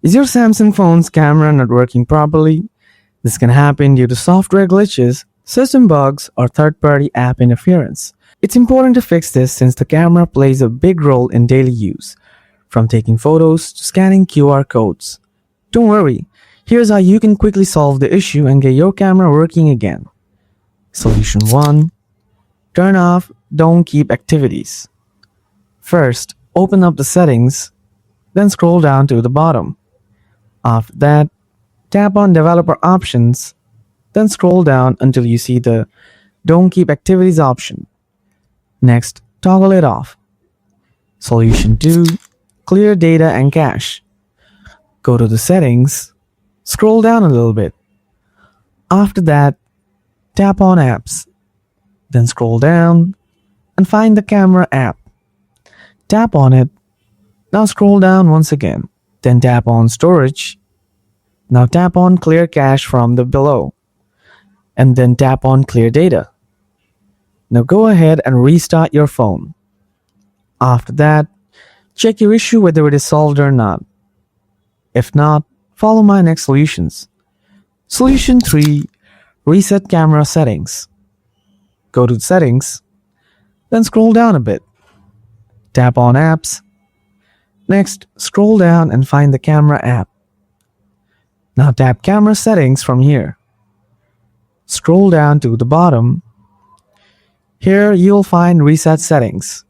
Is your Samsung phone's camera not working properly? This can happen due to software glitches, system bugs, or third party app interference. It's important to fix this since the camera plays a big role in daily use, from taking photos to scanning QR codes. Don't worry, here's how you can quickly solve the issue and get your camera working again. Solution 1. Turn off Don't Keep activities. First, open up the settings, then scroll down to the bottom. After that, tap on Developer Options, then scroll down until you see the Don't Keep Activities option. Next, toggle it off. Solution 2. Clear data and cache. Go to the settings, scroll down a little bit. After that, tap on Apps, then scroll down and find the camera app. Tap on it. Now scroll down once again. Then tap on Storage. Now tap on Clear Cache from the below. And then tap on Clear Data. Now go ahead and restart your phone. After that, check your issue whether it is solved or not. If not, follow my next solutions. Solution 3. Reset camera settings. Go to Settings, then scroll down a bit. Tap on Apps. Next, scroll down and find the camera app. Now tap Camera Settings from here. Scroll down to the bottom. Here you'll find Reset Settings.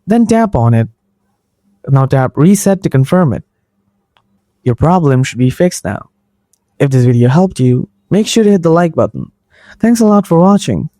Then tap on it. Now tap Reset to confirm it. Your problem should be fixed now. If this video helped you, make sure to hit the like button. Thanks a lot for watching.